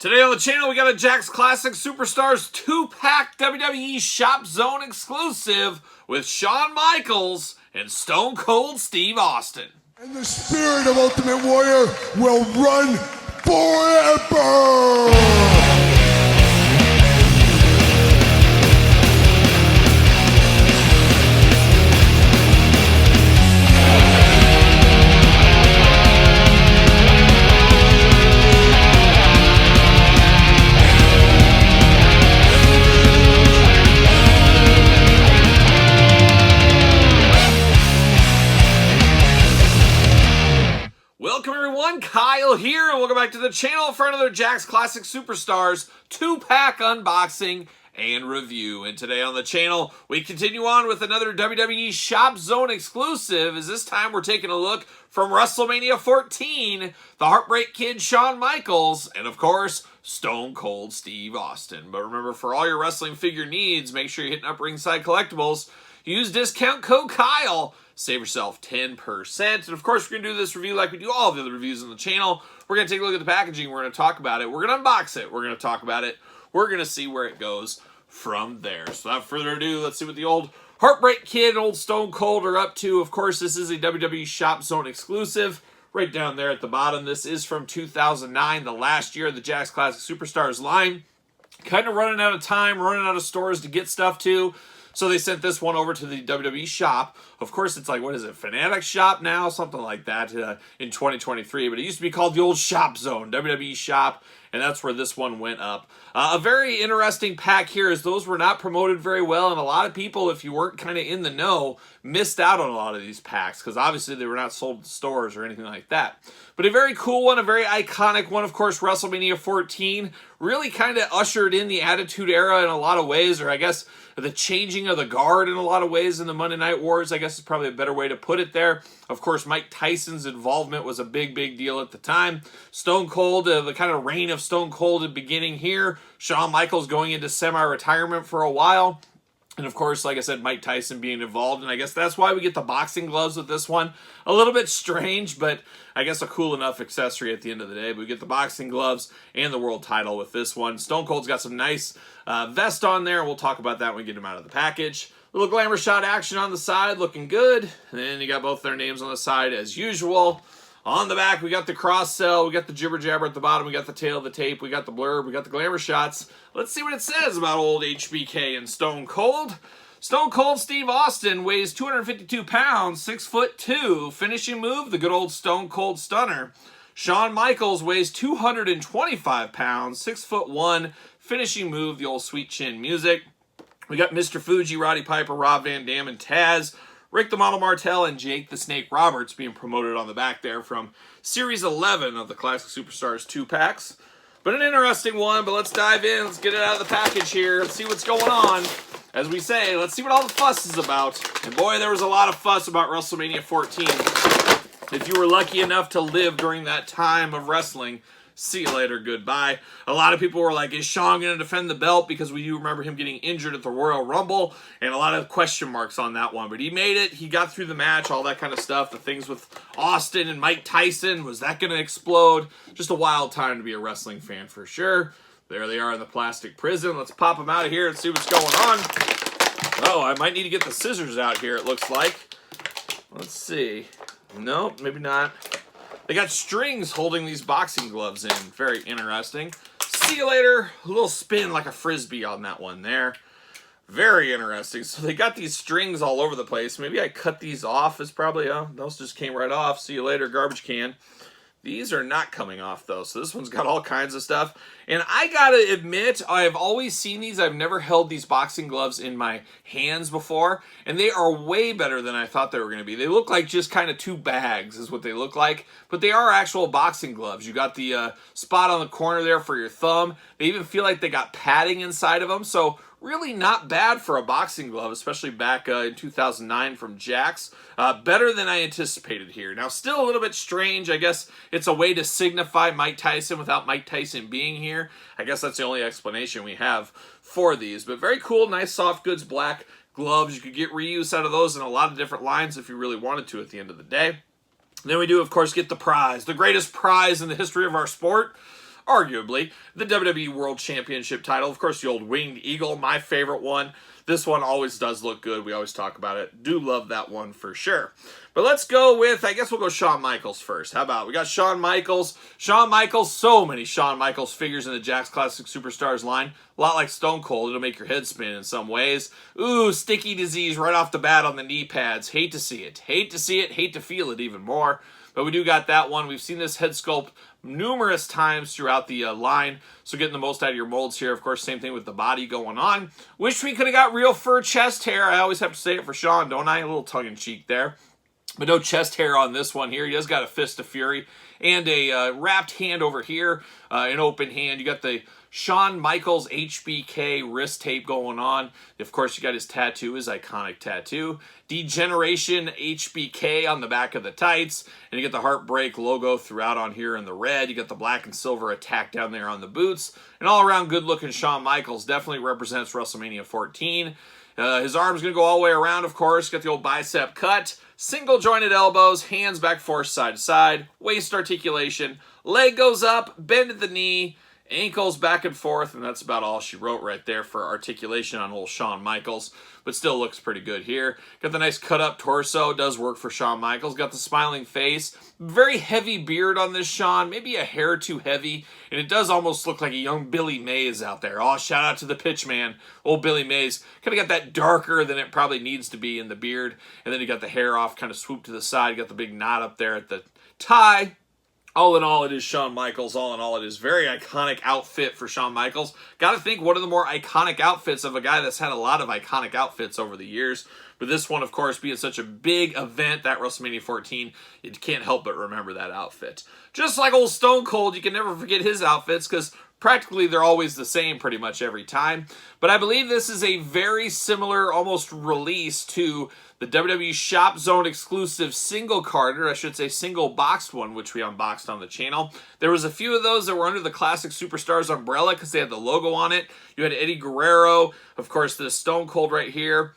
Today on the channel, we got a Jakks Classic Superstars 2-pack WWE Shopzone exclusive with Shawn Michaels and Stone Cold Steve Austin. And the spirit of Ultimate Warrior will run forever! Welcome everyone, Kyle here, and welcome back to the channel for another Jakks Classic Superstars 2-pack unboxing and review. And today on the channel, we continue on with another WWE Shopzone exclusive, as this time we're taking a look from WrestleMania 14, the Heartbreak Kid Shawn Michaels, and of course, Stone Cold Steve Austin. But remember, for all your wrestling figure needs, make sure you're hitting up Ringside Collectibles. Use discount code Kyle. Save yourself 10%. And of course, we're going to do this review like we do all the other reviews on the channel. We're going to take a look at the packaging. We're going to talk about it. We're going to unbox it. We're going to talk about it. We're going to see where it goes from there. So without further ado, let's see what the old Heartbreak Kid and old Stone Cold are up to. Of course, this is a WWE Shopzone exclusive. Right down there at the bottom, this is from 2009, the last year of the Jakks Classic Superstars line. Kind of running out of time, running out of stores to get stuff to. So they sent this one over to the WWE shop. Of course, it's like, what is it, Fanatic Shop now? Something like that in 2023. But it used to be called the old Shop Zone, WWE Shop, and that's where this one went up. A very interesting pack here, as those were not promoted very well, and a lot of people, if you weren't kind of in the know, missed out on a lot of these packs, because obviously they were not sold in stores or anything like that. But a very cool one, a very iconic one. Of course, WrestleMania 14 really kind of ushered in the Attitude Era in a lot of ways, or I guess the changing of the guard in a lot of ways in the Monday Night Wars, I guess is probably a better way to put it there. Of course, Mike Tyson's involvement was a big deal at the time. Stone Cold, the kind of reign of Stone Cold at beginning here. Shawn Michaels going into semi-retirement for a while. And of course, like I said, Mike Tyson being involved. And I guess that's why we get the boxing gloves with this one. A little bit strange, but I guess a cool enough accessory at the end of the day. But we get the boxing gloves and the world title with this one. Stone Cold's got some nice vest on there. We'll talk about that when we get them out of the package. Little glamour shot action on the side, looking good. And then you got both their names on the side as usual. On the back, we got the cross sell, we got the jibber jabber at the bottom, we got the tail of the tape, we got the blurb, we got the glamour shots. Let's see what it says about old HBK and Stone Cold. Stone Cold Steve Austin weighs 252 pounds, 6'2", finishing move, the good old Stone Cold Stunner. Shawn Michaels weighs 225 pounds, 6'1", finishing move, the old Sweet Chin Music. We got Mr. Fuji, Roddy Piper, Rob Van Dam, and Taz. Rick the Model Martel and Jake the Snake Roberts being promoted on the back there from Series 11 of the Classic Superstars 2-packs. But an interesting one, but let's dive in. Let's get it out of the package here. Let's see what's going on. As we say, let's see what all the fuss is about. And boy, there was a lot of fuss about WrestleMania 14. If you were lucky enough to live during that time of wrestling, see you later, goodbye. A lot of people were like, is Shawn going to defend the belt? Because we do remember him getting injured at the Royal Rumble, and a lot of question marks on that one. But he made it. He got through the match, all that kind of stuff. The things with Austin and Mike Tyson, was that going to explode? Just a wild time to be a wrestling fan for sure. There they are in the plastic prison. Let's pop them out of here and see what's going on. Oh, I might need to get the scissors out here, it looks like. Let's see. Nope, maybe not. They got strings holding these boxing gloves in. Very interesting. See you later. A little spin like a frisbee on that one there. Very interesting. So they got these strings all over the place. Maybe I cut these off. Is probably, those just came right off. See you later, garbage can. These are not coming off, though, so this one's got all kinds of stuff. And I gotta admit, I've always seen these. I've never held these boxing gloves in my hands before, and they are way better than I thought they were going to be. They look like just kind of two bags is what they look like, but they are actual boxing gloves. You got the spot on the corner there for your thumb. They even feel like they got padding inside of them, so really not bad for a boxing glove, especially back in 2009 from Jakks. Better than I anticipated here. Now, still a little bit strange. I guess it's a way to signify Mike Tyson without Mike Tyson being here. I guess that's the only explanation we have for these. But very cool, nice soft goods black gloves. You could get reuse out of those in a lot of different lines if you really wanted to at the end of the day. And then we do, of course, get the prize. The greatest prize in the history of our sport. arguably the WWE World Championship title. Of course, the old Winged Eagle, my favorite one. This one always does look good. We always talk about it. Do love that one for sure. But let's go with, I guess we'll go Shawn Michaels first. How about, we got Shawn Michaels. Shawn Michaels, so many Shawn Michaels figures in the Jakks Classic Superstars line. A lot like Stone Cold. It'll make your head spin in some ways. Ooh, sticky disease right off the bat on the knee pads. Hate to see it. Hate to see it. Hate to feel it even more. But we do got that one. We've seen this head sculpt numerous times throughout the line. So getting the most out of your molds here. Of course, same thing with the body going on. Wish we could have got real fur chest hair. I always have to say it for Shawn, don't I? A little tongue-in-cheek there. But no chest hair on this one here. He has got a Fist of Fury and a wrapped hand over here, an open hand. You got the Shawn Michaels HBK wrist tape going on. Of course, you got his tattoo, his iconic tattoo. Degeneration HBK on the back of the tights. And you get the Heartbreak logo throughout on here in the red. You got the black and silver attack down there on the boots. And all around good looking Shawn Michaels. Definitely represents WrestleMania 14. His arm's going to go all the way around, of course. Got the old bicep cut. Single jointed elbows, hands back forth side to side, waist articulation, leg goes up, bend at the knee, ankles back and forth, and that's about all she wrote right there for articulation on old Shawn Michaels, but still looks pretty good here. Got the nice cut up torso, does work for Shawn Michaels. Got the smiling face, very heavy beard on this Shawn, maybe a hair too heavy, and it does almost look like a young Billy Mays out there. Oh, shout out to the pitch man, old Billy Mays. Kind of got that darker than it probably needs to be in the beard, and then you got the hair off, kind of swooped to the side. You got the big knot up there at the tie. All in all, it is Shawn Michaels. All in all, it is very iconic outfit for Shawn Michaels. Got to think one of the more iconic outfits of a guy that's had a lot of iconic outfits over the years. But this one, of course, being such a big event, that WrestleMania 14, you can't help but remember that outfit. Just like old Stone Cold, you can never forget his outfits because practically they're always the same pretty much every time. But I believe this is a very similar, almost release to the WWE Shopzone exclusive single card, or I should say single boxed one, which we unboxed on the channel. There was a few of those that were under the Classic Superstars umbrella because they had the logo on it. You had Eddie Guerrero, of course, the Stone Cold right here.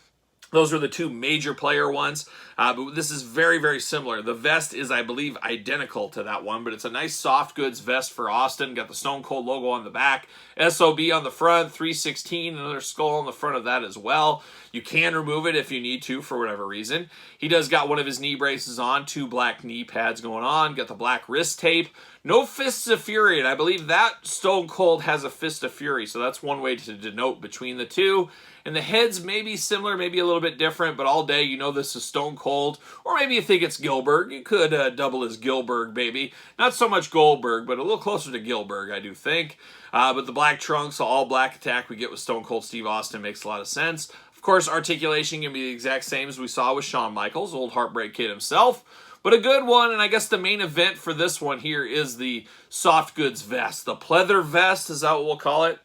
Those are the two major player ones, but this is very, very similar. The vest is, I believe, identical to that one, but it's a nice soft goods vest for Austin. Got the Stone Cold logo on the back, SOB on the front, 316, another skull on the front of that as well. You can remove it if you need to for whatever reason. He does got one of his knee braces on, 2 black knee pads going on, got the black wrist tape. No Fists of Fury, and I believe that Stone Cold has a Fist of Fury, so that's one way to denote between the two. And the heads may be similar, maybe a little bit different, but all day you know this is Stone Cold. Or maybe you think it's Gilbert. You could double as Gilbert, baby. Not so much Goldberg, but a little closer to Gilbert, I do think. But the black trunks, all black attack we get with Stone Cold Steve Austin makes a lot of sense. Of course, articulation can be the exact same as we saw with Shawn Michaels, old Heartbreak Kid himself. But a good one, and I guess the main event for this one here is the soft goods vest. The pleather vest, is that what we'll call it?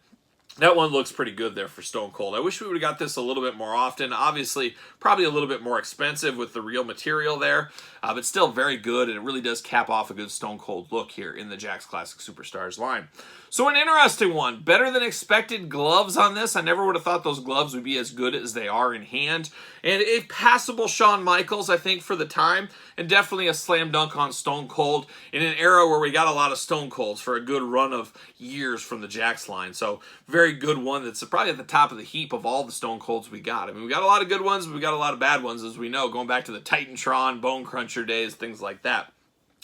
That one looks pretty good there for Stone Cold. I wish we would have got this a little bit more often. Obviously, probably a little bit more expensive with the real material there, but still very good, and it really does cap off a good Stone Cold look here in the Jakks Classic Superstars line. So an interesting one. Better than expected gloves on this. I never would have thought those gloves would be as good as they are in hand. And a passable Shawn Michaels, I think, for the time. And definitely a slam dunk on Stone Cold in an era where we got a lot of Stone Colds for a good run of years from the Jakks line. So very good one that's probably at the top of the heap of all the Stone Colds we got. I mean, we got a lot of good ones, but we got a lot of bad ones, as we know, going back to the Titantron, Bone Cruncher days, things like that.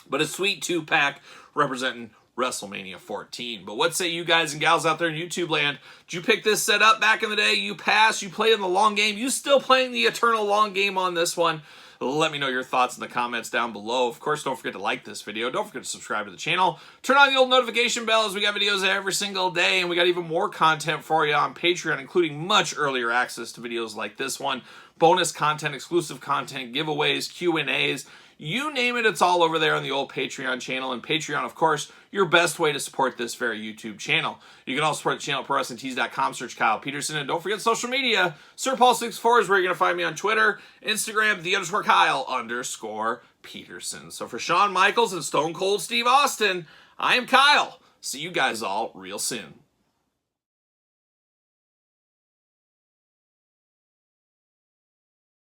But a sweet 2-pack representing WrestleMania 14. But what say you guys and gals out there in YouTube land? Did you pick this set up back in the day? You passed? You played in the long game? You still playing the eternal long game on this one? Let me know your thoughts in the comments down below. Of course, don't forget to like this video. Don't forget to subscribe to the channel. Turn on the old notification bell as we got videos every single day, and we got even more content for you on Patreon, including much earlier access to videos like this one, bonus content, exclusive content, giveaways, Q&As, you name it, it's all over there on the old Patreon channel. And Patreon, of course, your best way to support this very YouTube channel. You can also support the channel at ProWrestlingTees.com, search Kyle Peterson. And don't forget social media. SirPaul64 is where you're going to find me on Twitter, Instagram, _Kyle_Peterson. So for Shawn Michaels and Stone Cold Steve Austin, I am Kyle. See you guys all real soon.